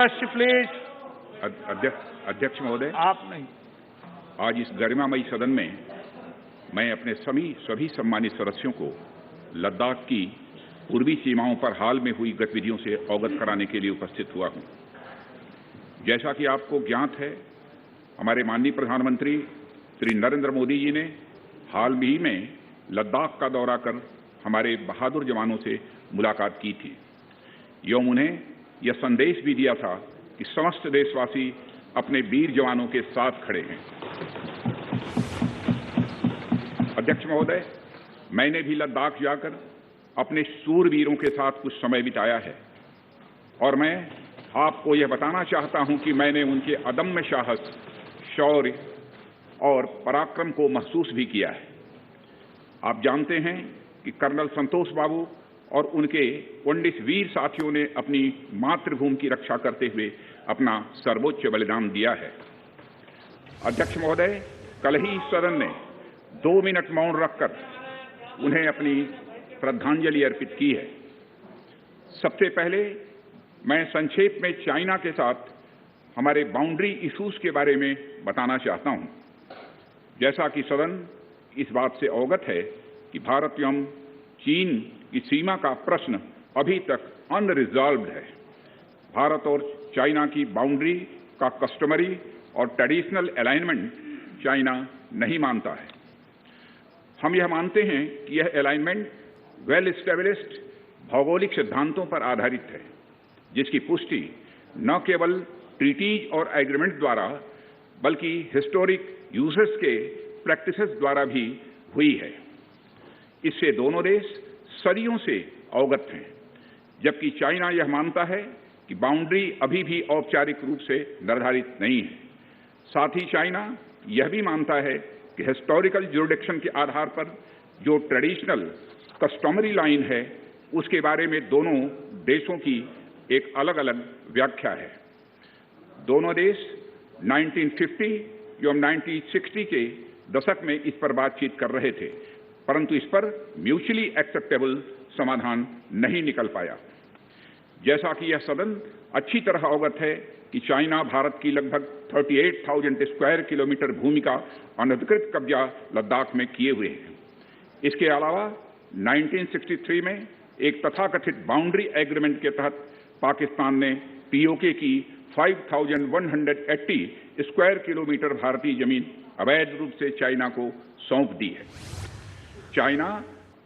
Please. अध्यक्ष महोदय, आप नहीं। आज इस गरिमामयी सदन में मैं अपने सभी सम्मानित सदस्यों को लद्दाख की पूर्वी सीमाओं पर हाल में हुई गतिविधियों से अवगत कराने के लिए उपस्थित हुआ हूं। जैसा कि आपको ज्ञात है, हमारे माननीय प्रधानमंत्री श्री नरेंद्र मोदी जी ने हाल ही में लद्दाख का दौरा कर हमारे बहादुर जवानों से मुलाकात की थी एवं उन्हें यह संदेश भी दिया था कि समस्त देशवासी अपने वीर जवानों के साथ खड़े हैं। अध्यक्ष महोदय, मैंने भी लद्दाख जाकर अपने शूरवीरों के साथ कुछ समय बिताया है और मैं आपको यह बताना चाहता हूं कि मैंने उनके अदम्य साहस, शौर्य और पराक्रम को महसूस भी किया है। आप जानते हैं कि कर्नल संतोष बाबू और उनके 19 वीर साथियों ने अपनी मातृभूमि की रक्षा करते हुए अपना सर्वोच्च बलिदान दिया है। अध्यक्ष महोदय, कल ही सदन ने 2 मिनट मौन रखकर उन्हें अपनी श्रद्धांजलि अर्पित की है। सबसे पहले मैं संक्षेप में चाइना के साथ हमारे बाउंड्री इश्यूज के बारे में बताना चाहता हूं। जैसा कि सदन इस बात से अवगत है कि भारत एवं चीन की सीमा का प्रश्न अभी तक अनरिजॉल्व्ड है। भारत और चाइना की बाउंड्री का कस्टमरी और ट्रेडिशनल अलाइनमेंट चाइना नहीं मानता है। हम यह मानते हैं कि यह अलाइनमेंट वेल एस्टेब्लिश्ड भौगोलिक सिद्धांतों पर आधारित है, जिसकी पुष्टि न केवल ट्रीटीज और एग्रीमेंट द्वारा बल्कि हिस्टोरिक यूजेस के प्रैक्टिसेस द्वारा भी हुई है। इससे दोनों देश सदियों से अवगत हैं, जबकि चाइना यह मानता है कि बाउंड्री अभी भी औपचारिक रूप से निर्धारित नहीं है। साथ ही चाइना यह भी मानता है कि हिस्टोरिकल ज्यूरिडिक्शन के आधार पर जो ट्रेडिशनल कस्टमरी लाइन है, उसके बारे में दोनों देशों की एक अलग अलग व्याख्या है। दोनों देश 1950 एवं 1960 के दशक में इस पर बातचीत कर रहे थे, परंतु इस पर म्यूचुअली एक्सेप्टेबल समाधान नहीं निकल पाया। जैसा कि यह सदन अच्छी तरह अवगत है कि चाइना भारत की लगभग 38,000 स्क्वायर किलोमीटर भूमि का अनधिकृत कब्जा लद्दाख में किए हुए है। इसके अलावा 1963 में एक तथाकथित बाउंड्री एग्रीमेंट के तहत पाकिस्तान ने पीओके की 5,180 स्क्वायर किलोमीटर भारतीय जमीन अवैध रूप से चाइना को सौंप दी है। चाइना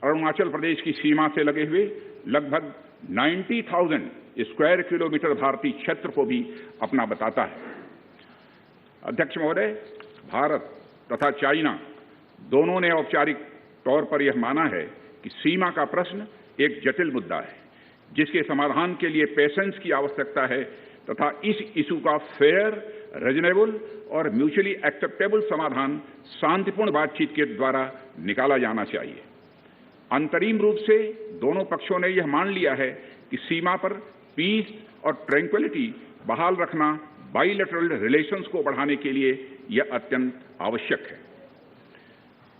अरुणाचल प्रदेश की सीमा से लगे हुए लगभग 90,000 स्क्वायर किलोमीटर भारतीय क्षेत्र को भी अपना बताता है। अध्यक्ष महोदय, भारत तथा चाइना दोनों ने औपचारिक तौर पर यह माना है कि सीमा का प्रश्न एक जटिल मुद्दा है, जिसके समाधान के लिए पेशेंस की आवश्यकता है तथा इस इशू का फेयर, रीजनेबल और म्यूचुअली एक्सेप्टेबल समाधान शांतिपूर्ण बातचीत के द्वारा निकाला जाना चाहिए। अंतरिम रूप से दोनों पक्षों ने यह मान लिया है कि सीमा पर पीस और ट्रैंक्विलिटी बहाल रखना बाइलेटरल रिलेशंस को बढ़ाने के लिए यह अत्यंत आवश्यक है।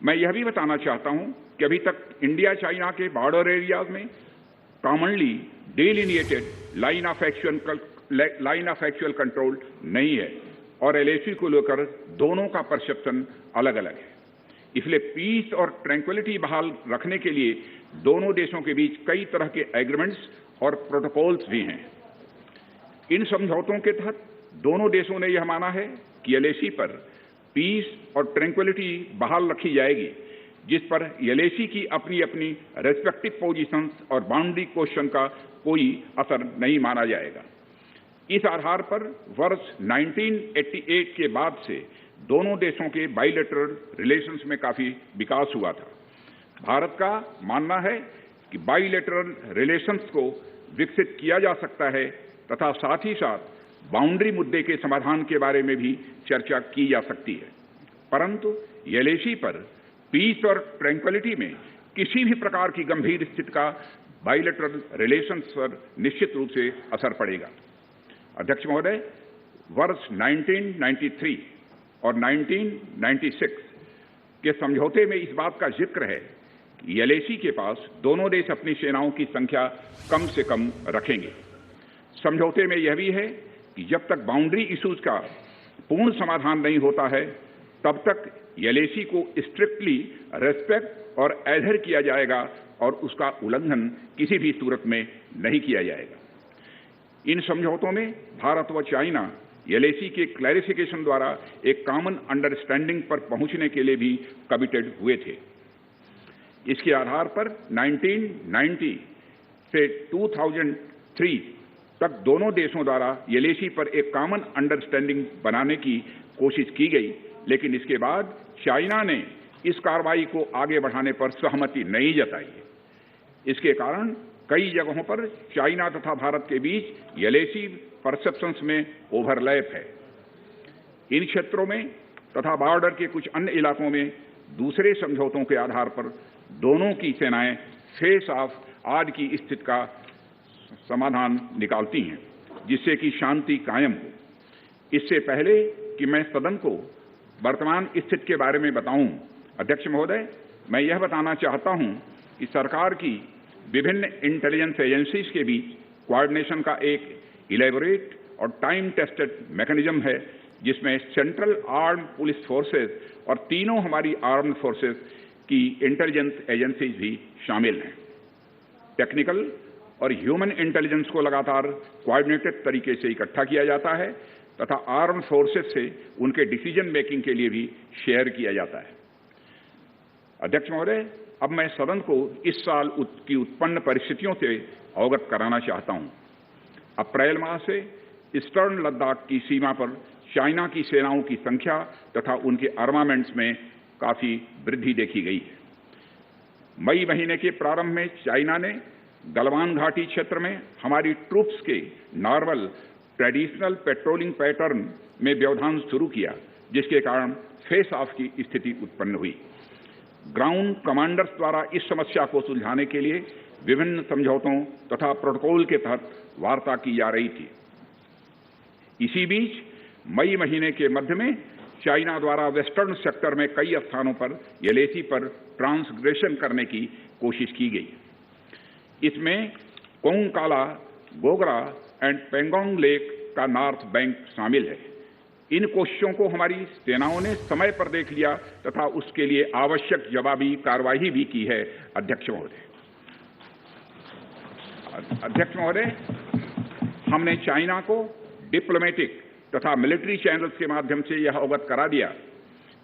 मैं यह भी बताना चाहता हूं कि अभी तक इंडिया चाइना के बॉर्डर एरियाज में commonly delineated line of actual control नहीं है और एलएसी को लेकर दोनों का परसेप्शन अलग अलग है। इसलिए पीस और ट्रैंक्विलिटी बहाल रखने के लिए दोनों देशों के बीच कई तरह के एग्रीमेंट्स और प्रोटोकॉल्स भी हैं। इन समझौतों के तहत दोनों देशों ने यह माना है कि एलएसी पर पीस और ट्रैंक्विलिटी बहाल रखी जाएगी, जिस पर एलएसी की अपनी अपनी रेस्पेक्टिव पोजीशंस और बाउंड्री क्वेश्चन का कोई असर नहीं माना जाएगा। इस आधार पर वर्ष 1988 के बाद से दोनों देशों के बाइलेटरल रिलेशंस में काफी विकास हुआ था। भारत का मानना है कि बाइलेटरल रिलेशंस को विकसित किया जा सकता है तथा साथ ही साथ बाउंड्री मुद्दे के समाधान के बारे में भी चर्चा की जा सकती है, परंतु एलएसी पर पीस और ट्रैंक्विलिटी में किसी भी प्रकार की गंभीर स्थिति का बाइलेटरल रिलेशंस पर निश्चित रूप से असर पड़ेगा। अध्यक्ष महोदय, वर्ष 1993 और 1996 के समझौते में इस बात का जिक्र है कि एलएसी के पास दोनों देश अपनी सेनाओं की संख्या कम से कम रखेंगे। समझौते में यह भी है कि जब तक बाउंड्री इश्यूज का पूर्ण समाधान नहीं होता है तब तक एलएसी को स्ट्रिक्टली रेस्पेक्ट और एडहेर किया जाएगा और उसका उल्लंघन किसी भी सूरत में नहीं किया जाएगा। इन समझौतों में भारत व चाइना एलएसी के क्लैरिफिकेशन द्वारा एक कॉमन अंडरस्टैंडिंग पर पहुंचने के लिए भी कमिटेड हुए थे। इसके आधार पर 1990 से 2003 तक दोनों देशों द्वारा एलएसी पर एक कॉमन अंडरस्टैंडिंग बनाने की कोशिश की गई, लेकिन इसके बाद चाइना ने इस कार्रवाई को आगे बढ़ाने पर सहमति नहीं जताई है। इसके कारण कई जगहों पर चाइना तथा भारत के बीच एलएसी परसेप्शंस में ओवरलैप है। इन क्षेत्रों में तथा बॉर्डर के कुछ अन्य इलाकों में दूसरे समझौतों के आधार पर दोनों की सेनाएं फेस ऑफ आज की स्थिति का समाधान निकालती हैं, जिससे कि शांति कायम हो। इससे पहले कि मैं सदन को वर्तमान स्थिति के बारे में बताऊं, अध्यक्ष महोदय, मैं यह बताना चाहता हूं कि सरकार की विभिन्न इंटेलिजेंस एजेंसीज के बीच कोऑर्डिनेशन का एक इलेबोरेट और टाइम टेस्टेड मैकेनिज्म है, जिसमें सेंट्रल आर्म्ड पुलिस फोर्सेज और तीनों हमारी आर्म्ड फोर्सेज की इंटेलिजेंस एजेंसीज भी शामिल हैं। टेक्निकल और ह्यूमन इंटेलिजेंस को लगातार कोऑर्डिनेटेड तरीके से इकट्ठा किया जाता है तथा आर्म्ड फोर्सेज से उनके डिसीजन मेकिंग के लिए भी शेयर किया जाता है। अध्यक्ष महोदय, अब मैं सदन को इस साल की उत्पन्न परिस्थितियों से अवगत कराना चाहता हूं। अप्रैल माह से ईस्टर्न लद्दाख की सीमा पर चाइना की सेनाओं की संख्या तथा उनके आर्मामेंट्स में काफी वृद्धि देखी गई है। मई महीने के प्रारंभ में चाइना ने गलवान घाटी क्षेत्र में हमारी ट्रूप्स के नॉर्मल ट्रेडिशनल पेट्रोलिंग पैटर्न में व्यवधान शुरू किया, जिसके कारण फेस ऑफ की स्थिति उत्पन्न हुई। ग्राउंड कमांडर्स द्वारा इस समस्या को सुलझाने के लिए विभिन्न समझौतों तथा प्रोटोकॉल के तहत वार्ता की जा रही थी। इसी बीच मई महीने के मध्य में चाइना द्वारा वेस्टर्न सेक्टर में कई स्थानों पर एलएसी पर ट्रांसग्रेशन करने की कोशिश की गई। इसमें कोंगकाला, गोगरा एंड पेंगोंग लेक का नॉर्थ बैंक शामिल है। इन कोशिशों को हमारी सेनाओं ने समय पर देख लिया तथा उसके लिए आवश्यक जवाबी कार्रवाई भी की है। अध्यक्ष महोदय, हमने चाइना को डिप्लोमेटिक तथा मिलिट्री चैनल्स के माध्यम से यह अवगत करा दिया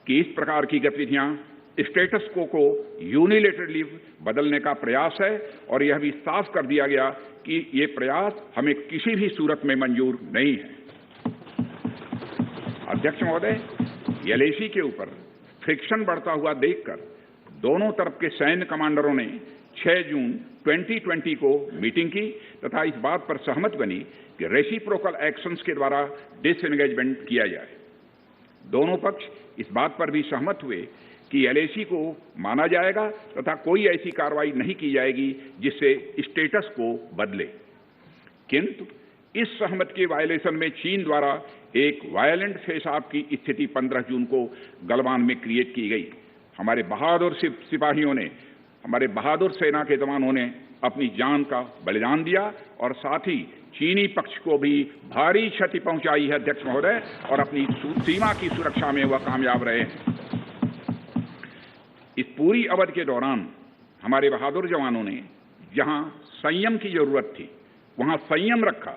कि इस प्रकार की गतिविधियां स्टेटस को यूनिलेटरली बदलने का प्रयास है और यह भी साफ कर दिया गया कि ये प्रयास हमें किसी भी सूरत में मंजूर नहीं है। अध्यक्ष महोदय, एलएसी के ऊपर फ्रिक्शन बढ़ता हुआ देखकर दोनों तरफ के सैन्य कमांडरों ने 6 जून 2020 को मीटिंग की तथा इस बात पर सहमत बनी कि रेसिप्रोकल एक्शंस के द्वारा डिसएंगेजमेंट किया जाए। दोनों पक्ष इस बात पर भी सहमत हुए कि एलएसी को माना जाएगा तथा कोई ऐसी कार्रवाई नहीं की जाएगी जिससे स्टेटस को बदले। किंतु इस सहमति के वायलेशन में चीन द्वारा एक वायलेंट फेस ऑफ की स्थिति 15 जून को गलवान में क्रिएट की गई। हमारे बहादुर सिपाहियों ने, हमारे बहादुर सेना के जवानों ने अपनी जान का बलिदान दिया और साथ ही चीनी पक्ष को भी भारी क्षति पहुंचाई है। अध्यक्ष महोदय, और अपनी सीमा की सुरक्षा में वह कामयाब रहे हैं। इस पूरी अवधि के दौरान हमारे बहादुर जवानों ने जहां संयम की जरूरत थी वहां संयम रखा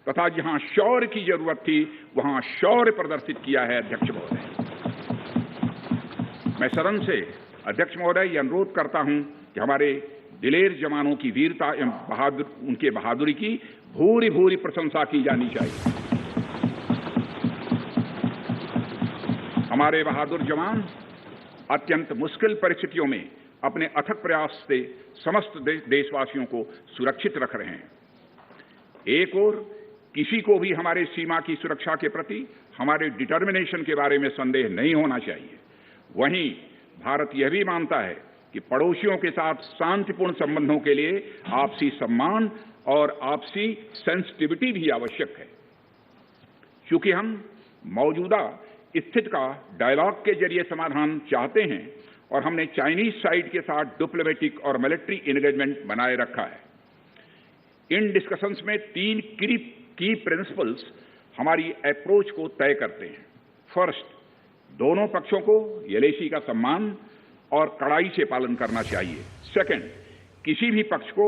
तथा जहां शौर्य की जरूरत थी वहां शौर्य प्रदर्शित किया है। अध्यक्ष महोदय, मैं सदन से अध्यक्ष महोदय यह अनुरोध करता हूं कि हमारे दिलेर जवानों की वीरता एवं उनके बहादुरी की भूरी भूरी प्रशंसा की जानी चाहिए। हमारे बहादुर जवान अत्यंत मुश्किल परिस्थितियों में अपने अथक प्रयास से समस्त देशवासियों को सुरक्षित रख रहे हैं। एक ओर किसी को भी हमारे सीमा की सुरक्षा के प्रति हमारे डिटर्मिनेशन के बारे में संदेह नहीं होना चाहिए। वहीं भारत यह भी मानता है कि पड़ोसियों के साथ शांतिपूर्ण संबंधों के लिए आपसी सम्मान और आपसी सेंसिटिविटी भी आवश्यक है। क्योंकि हम मौजूदा स्थिति का डायलॉग के जरिए समाधान चाहते हैं और हमने चाइनीज साइड के साथ डिप्लोमेटिक और मिलिट्री एंगेजमेंट बनाए रखा है। इन डिस्कशंस में 3 की प्रिंसिपल्स हमारी अप्रोच को तय करते हैं। फर्स्ट, दोनों पक्षों को एलएसी का सम्मान और कड़ाई से पालन करना चाहिए। सेकंड, किसी भी पक्ष को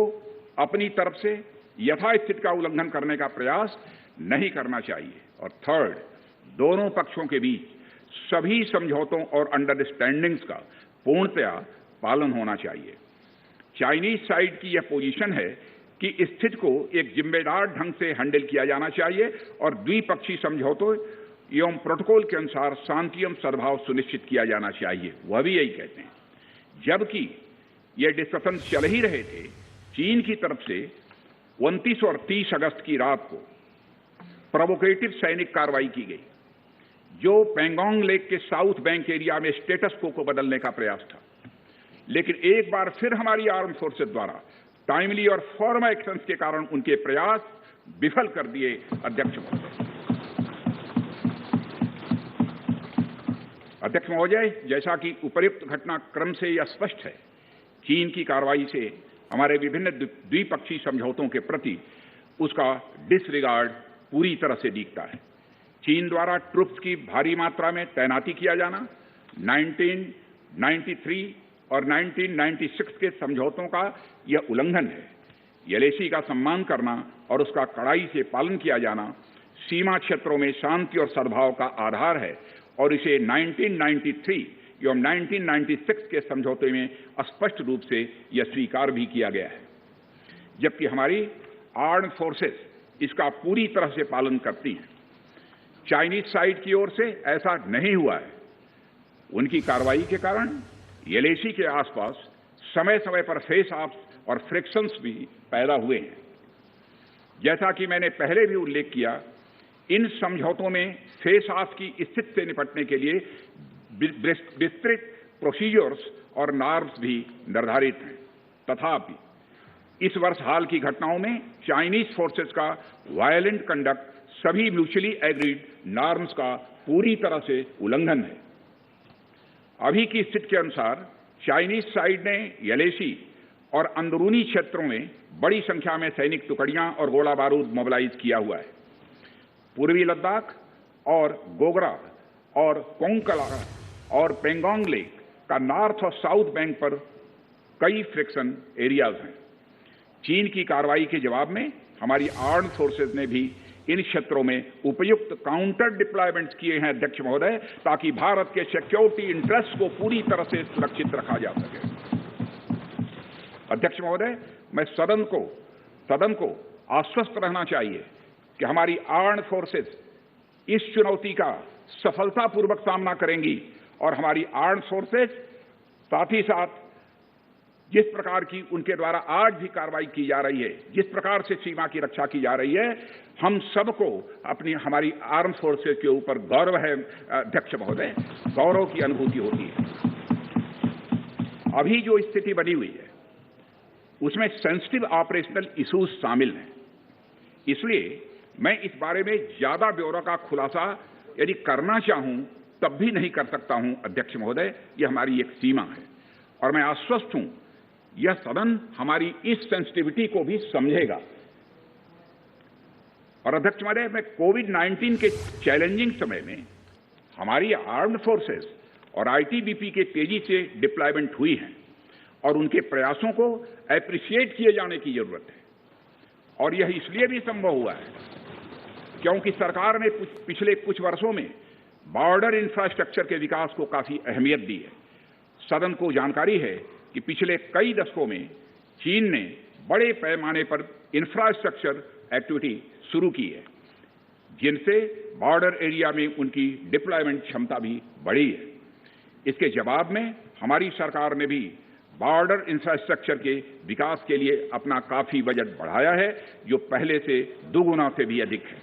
अपनी तरफ से यथास्थिति का उल्लंघन करने का प्रयास नहीं करना चाहिए। और थर्ड, दोनों पक्षों के बीच सभी समझौतों और अंडरस्टैंडिंग्स का पूर्णतया पालन होना चाहिए। चाइनीज साइड की यह पोजीशन है कि स्थिति को एक जिम्मेदार ढंग से हैंडल किया जाना चाहिए और द्विपक्षीय समझौतों एवं प्रोटोकॉल के अनुसार शांति एवं सद्भाव सुनिश्चित किया जाना चाहिए। वह भी यही कहते हैं। जबकि ये डिस्कशन चल ही रहे थे, चीन की तरफ से 29 और 30 अगस्त की रात को प्रोवोकेटिव सैनिक कार्रवाई की गई, जो पेंगोंग लेक के साउथ बैंक एरिया में स्टेटस को बदलने का प्रयास था। लेकिन एक बार फिर हमारी आर्म फोर्सेस द्वारा टाइमली और फर्म एक्शंस के कारण उनके प्रयास विफल कर दिए। अध्यक्ष महोदय, जैसा कि उपर्युक्त घटनाक्रम से यह स्पष्ट है, चीन की कार्रवाई से हमारे विभिन्न द्विपक्षीय समझौतों के प्रति उसका डिसरिगार्ड पूरी तरह से दिखता है। चीन द्वारा ट्रुप्स की भारी मात्रा में तैनाती किया जाना 1993 और 1996 के समझौतों का यह उल्लंघन है। एलएसी का सम्मान करना और उसका कड़ाई से पालन किया जाना सीमा क्षेत्रों में शांति और सद्भाव का आधार है और इसे 1993 एवं 1996 के समझौते में स्पष्ट रूप से यह स्वीकार भी किया गया है। जबकि हमारी आर्म फोर्सेस इसका पूरी तरह से पालन करती हैं। चाइनीज साइड की ओर से ऐसा नहीं हुआ है। उनकी कार्रवाई के कारण एलएसी के आसपास समय समय पर फेस ऑफ्स और फ्रिक्शंस भी पैदा हुए हैं। जैसा कि मैंने पहले भी उल्लेख किया, इन समझौतों में फेस ऑफ की स्थिति से निपटने के लिए विस्तृत प्रोसीजर्स और नॉर्म्स भी निर्धारित हैं। तथापि इस वर्ष हाल की घटनाओं में चाइनीज फोर्सेस का वायलेंट कंडक्ट सभी म्यूचुअली एग्रीड नॉर्म्स का पूरी तरह से उल्लंघन है। अभी की स्थिति के अनुसार चाइनीज साइड ने एलएसी और अंदरूनी क्षेत्रों में बड़ी संख्या में सैनिक टुकड़ियां और गोला बारूद मोबिलाइज किया हुआ है। पूर्वी लद्दाख और गोगरा और कोंकला और पेंगोंग लेक का नॉर्थ और साउथ बैंक पर कई फ्रिक्शन एरियाज हैं। चीन की कार्रवाई के जवाब में हमारी आर्म फोर्सेज ने भी इन क्षेत्रों में उपयुक्त काउंटर डिप्लॉयमेंट्स किए हैं अध्यक्ष महोदय, ताकि भारत के सिक्योरिटी इंटरेस्ट को पूरी तरह से सुरक्षित रखा जा सके। अध्यक्ष महोदय, मैं सदन को आश्वस्त रहना चाहिए कि हमारी आर्म फोर्सेज इस चुनौती का सफलतापूर्वक सामना करेंगी और हमारी आर्म फोर्सेज साथ ही साथ जिस प्रकार की उनके द्वारा आज भी कार्रवाई की जा रही है, जिस प्रकार से सीमा की रक्षा की जा रही है, हम सबको हमारी आर्म फोर्सेज के ऊपर गौरव है अध्यक्ष महोदय, गौरव की अनुभूति होती है। अभी जो स्थिति बनी हुई है उसमें सेंसिटिव ऑपरेशनल इश्यूज शामिल हैं। इसलिए मैं इस बारे में ज्यादा ब्यौरा का खुलासा यदि करना चाहूं तब भी नहीं कर सकता हूं अध्यक्ष महोदय, यह हमारी एक सीमा है और मैं आश्वस्त हूं यह सदन हमारी इस सेंसिटिविटी को भी समझेगा। और अध्यक्ष महोदय, मैं कोविड-19 के चैलेंजिंग समय में हमारी आर्म्ड फोर्सेस और आईटीबीपी के तेजी से डिप्लॉयमेंट हुई हैं और उनके प्रयासों को एप्रिशिएट किए जाने की जरूरत है। और यह इसलिए भी संभव हुआ है क्योंकि सरकार ने पिछले कुछ वर्षों में बॉर्डर इंफ्रास्ट्रक्चर के विकास को काफी अहमियत दी है। सदन को जानकारी है कि पिछले कई दशकों में चीन ने बड़े पैमाने पर इंफ्रास्ट्रक्चर एक्टिविटी शुरू की है, जिनसे बॉर्डर एरिया में उनकी डिप्लॉयमेंट क्षमता भी बढ़ी है। इसके जवाब में हमारी सरकार ने भी बॉर्डर इंफ्रास्ट्रक्चर के विकास के लिए अपना काफी बजट बढ़ाया है, जो पहले से दोगुना से भी अधिक है।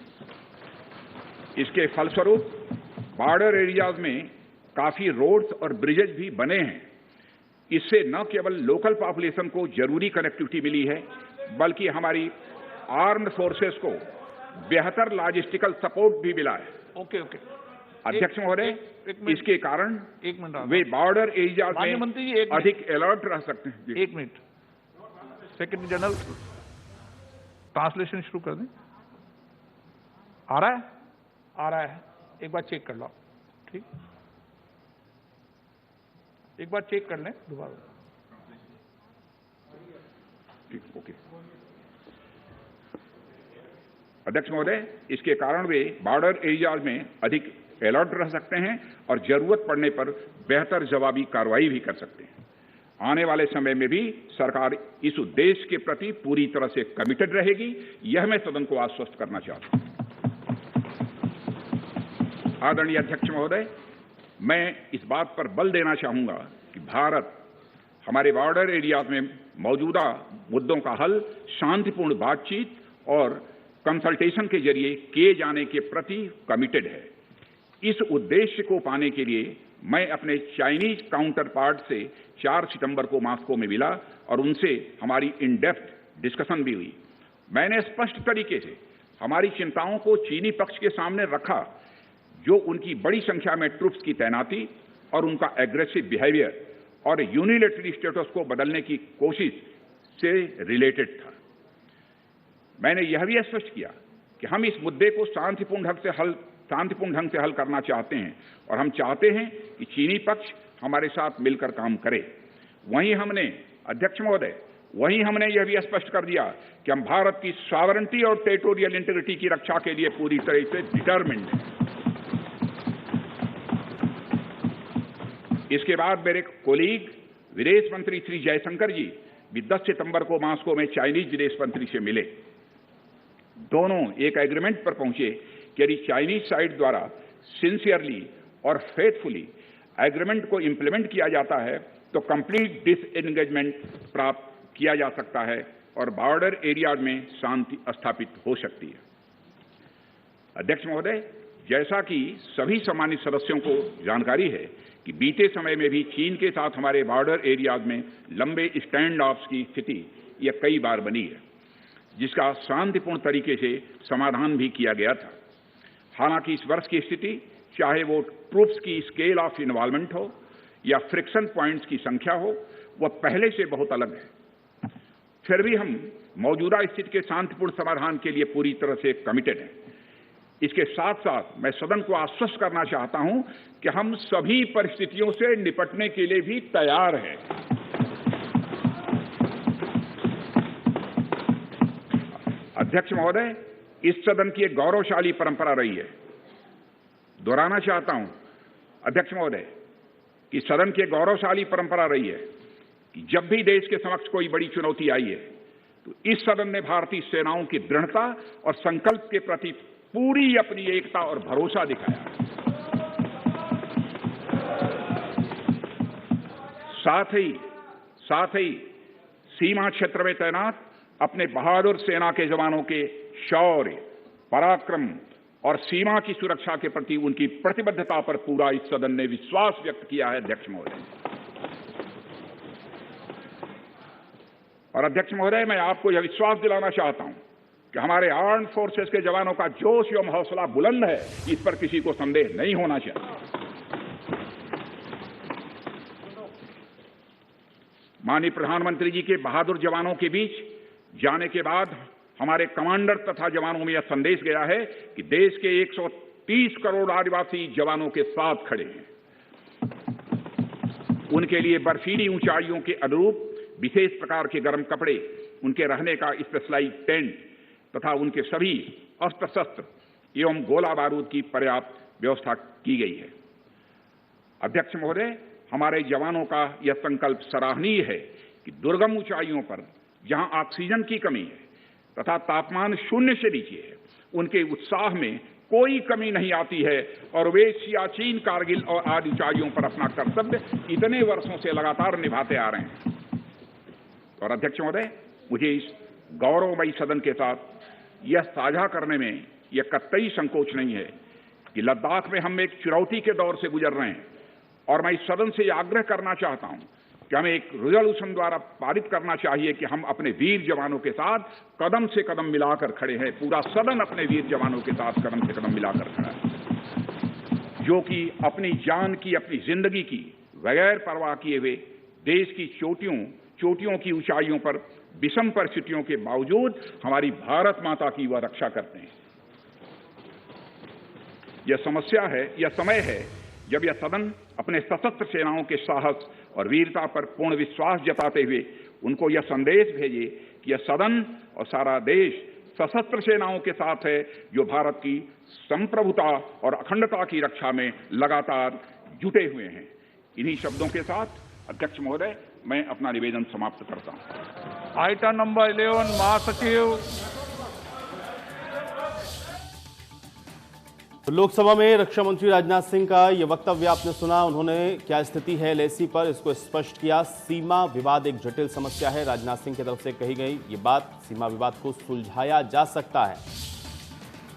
इसके फलस्वरूप बॉर्डर एरियाज में काफी रोड्स और ब्रिजेज भी बने हैं। इससे न केवल लोकल पॉपुलेशन को जरूरी कनेक्टिविटी मिली है, बल्कि हमारी आर्म्ड फोर्सेस को बेहतर लॉजिस्टिकल सपोर्ट भी मिला है। ओके। अध्यक्ष महोदय, इसके कारण वे बॉर्डर एरिया में अधिक अलर्ट रह सकते हैं। एक मिनट, सेक्रेटरी जनरल ट्रांसलेशन शुरू कर दें। आ रहा है? आ रहा है, एक बार चेक कर लो। ठीक, एक बार चेक कर लें दोबारा। ठीक, ओके। अध्यक्ष महोदय, इसके कारण वे बॉर्डर एरियाज में अधिक अलर्ट रह सकते हैं और जरूरत पड़ने पर बेहतर जवाबी कार्रवाई भी कर सकते हैं। आने वाले समय में भी सरकार इस उद्देश्य के प्रति पूरी तरह से कमिटेड रहेगी, यह मैं सदन को आश्वस्त करना चाहता हूं। आदरणीय अध्यक्ष महोदय, मैं इस बात पर बल देना चाहूंगा कि भारत हमारे बॉर्डर एरियाज में मौजूदा मुद्दों का हल शांतिपूर्ण बातचीत और कंसल्टेशन के जरिए किए जाने के प्रति कमिटेड है। इस उद्देश्य को पाने के लिए मैं अपने चाइनीज काउंटर पार्ट से 4 सितंबर को मॉस्को में मिला और उनसे हमारी इन डेप्थ डिस्कशन भी हुई। मैंने स्पष्ट तरीके से हमारी चिंताओं को चीनी पक्ष के सामने रखा, जो उनकी बड़ी संख्या में ट्रूप्स की तैनाती और उनका एग्रेसिव बिहेवियर और यूनिलैटरल स्टेटस को बदलने की कोशिश से रिलेटेड था। मैंने यह भी स्पष्ट किया कि हम इस मुद्दे को शांतिपूर्ण ढंग से हल करना चाहते हैं और हम चाहते हैं कि चीनी पक्ष हमारे साथ मिलकर काम करे। वहीं हमने, अध्यक्ष महोदय, यह भी स्पष्ट कर दिया कि हम भारत की सॉवरेनिटी और टेरिटोरियल इंटीग्रिटी की रक्षा के लिए पूरी तरह से डिटरमिन्ड हैं। इसके बाद मेरे कोलीग विदेश मंत्री श्री जयशंकर जी भी 10 सितंबर को मॉस्को में चाइनीज विदेश मंत्री से मिले। दोनों एक एग्रीमेंट पर पहुंचे कि यदि चाइनीज साइड द्वारा सिंसियरली और फेथफुली एग्रीमेंट को इंप्लीमेंट किया जाता है तो कंप्लीट डिसएंगेजमेंट प्राप्त किया जा सकता है और बॉर्डर एरिया में शांति स्थापित हो सकती है। अध्यक्ष महोदय, जैसा कि सभी सम्मानित सदस्यों को जानकारी है कि बीते समय में भी चीन के साथ हमारे बॉर्डर एरियाज में लंबे स्टैंड ऑफ्स की स्थिति यह कई बार बनी है, जिसका शांतिपूर्ण तरीके से समाधान भी किया गया था। हालांकि इस वर्ष की स्थिति, चाहे वो ट्रूप्स की स्केल ऑफ इन्वॉल्वमेंट हो या फ्रिक्शन पॉइंट्स की संख्या हो, वह पहले से बहुत अलग है। फिर भी हम मौजूदा स्थिति के शांतिपूर्ण समाधान के लिए पूरी तरह से कमिटेड हैं। इसके साथ साथ मैं सदन को आश्वस्त करना चाहता हूं कि हम सभी परिस्थितियों से निपटने के लिए भी तैयार हैं। अध्यक्ष महोदय, इस सदन की एक गौरवशाली परंपरा रही है। दोहराना चाहता हूं अध्यक्ष महोदय कि सदन की एक गौरवशाली परंपरा रही है कि जब भी देश के समक्ष कोई बड़ी चुनौती आई है तो इस सदन ने भारतीय सेनाओं की दृढ़ता और संकल्प के प्रति पूरी अपनी एकता और भरोसा दिखाया। साथ ही सीमा क्षेत्र में तैनात अपने बहादुर सेना के जवानों के शौर्य, पराक्रम और सीमा की सुरक्षा के प्रति उनकी प्रतिबद्धता पर पूरा इस सदन ने विश्वास व्यक्त किया है। अध्यक्ष महोदय, और अध्यक्ष महोदय, मैं आपको यह विश्वास दिलाना चाहता हूं कि हमारे आर्म फोर्सेस के जवानों का जोश एवं हौसला बुलंद है, इस पर किसी को संदेह नहीं होना चाहिए। माननीय प्रधानमंत्री जी के बहादुर जवानों के बीच जाने के बाद हमारे कमांडर तथा जवानों में यह संदेश गया है कि देश के 130 करोड़ आदिवासी जवानों के साथ खड़े हैं। उनके लिए बर्फीली ऊंचाइयों के अनुरूप विशेष प्रकार के गर्म कपड़े, उनके रहने का स्पेशलाइज टेंट तथा उनके सभी अस्त्र शस्त्र एवं गोला बारूद की पर्याप्त व्यवस्था की गई है। अध्यक्ष महोदय, हमारे जवानों का यह संकल्प सराहनीय है कि दुर्गम ऊंचाइयों पर जहां ऑक्सीजन की कमी है तथा तापमान 0 से नीचे है, उनके उत्साह में कोई कमी नहीं आती है और वे सियाचिन, कारगिल और आदि ऊंचाइयों पर अपना कर्तव्य इतने वर्षों से लगातार निभाते आ रहे हैं। और अध्यक्ष महोदय, मुझे इस गौरवमयी सदन के साथ यह साझा करने में यह कतई संकोच नहीं है कि लद्दाख में हम एक चुनौती के दौर से गुजर रहे हैं और मैं इस सदन से यह आग्रह करना चाहता हूं कि हमें एक रिजोल्यूशन द्वारा पारित करना चाहिए कि हम अपने वीर जवानों के साथ कदम से कदम मिलाकर खड़े हैं। पूरा सदन अपने वीर जवानों के साथ कदम से कदम मिलाकर खड़ा है, जो कि अपनी जान की, अपनी जिंदगी की बगैर परवाह किए हुए देश की चोटियों की ऊंचाइयों पर विषम परिस्थितियों के बावजूद हमारी भारत माता की वह रक्षा करते हैं। यह समस्या है, यह समय है जब यह सदन अपने सशस्त्र सेनाओं के साहस और वीरता पर पूर्ण विश्वास जताते हुए उनको यह संदेश भेजे कि यह सदन और सारा देश सशस्त्र सेनाओं के साथ है, जो भारत की संप्रभुता और अखंडता की रक्षा में लगातार जुटे हुए हैं। इन्हीं शब्दों के साथ अध्यक्ष महोदय, मैं अपना निवेदन समाप्त करता हूं। आइटम नंबर 11 महासचिव। लोकसभा में रक्षा मंत्री राजनाथ सिंह का यह वक्तव्य आपने सुना। उन्होंने क्या स्थिति है एलएसी पर, इसको स्पष्ट किया। सीमा विवाद एक जटिल समस्या है, राजनाथ सिंह की तरफ से कही गई ये बात। सीमा विवाद को सुलझाया जा सकता है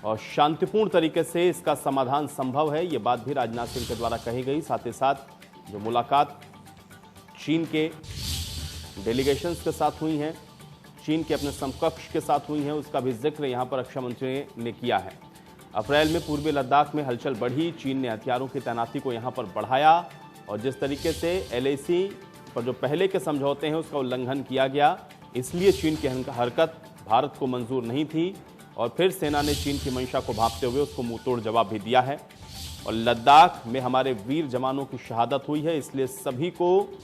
और शांतिपूर्ण तरीके से इसका समाधान संभव है, ये बात भी राजनाथ सिंह के द्वारा कही गई। साथ ही साथ जो मुलाकात चीन के डेलीगेशंस के साथ हुई हैं, चीन के अपने समकक्ष के साथ हुई हैं, उसका भी जिक्र यहां पर रक्षा मंत्री ने किया है। अप्रैल में पूर्वी लद्दाख में हलचल बढ़ी, चीन ने हथियारों की तैनाती को यहां पर बढ़ाया और जिस तरीके से एलएसी पर जो पहले के समझौते हैं उसका उल्लंघन किया गया, इसलिए चीन की हरकत भारत को मंजूर नहीं थी और फिर सेना ने चीन की मंशा को भांपते हुए उसको मुंहतोड़ जवाब भी दिया है। और लद्दाख में हमारे वीर जवानों की शहादत हुई है, इसलिए सभी को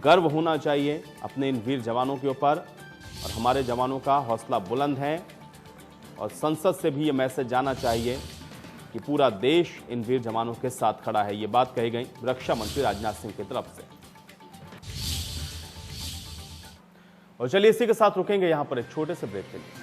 गर्व होना चाहिए अपने इन वीर जवानों के ऊपर और हमारे जवानों का हौसला बुलंद है और संसद से भी ये मैसेज जाना चाहिए कि पूरा देश इन वीर जवानों के साथ खड़ा है। ये बात कही गई रक्षा मंत्री राजनाथ सिंह की तरफ से। और चलिए इसी के साथ रुकेंगे यहां पर एक छोटे से ब्रेक के लिए।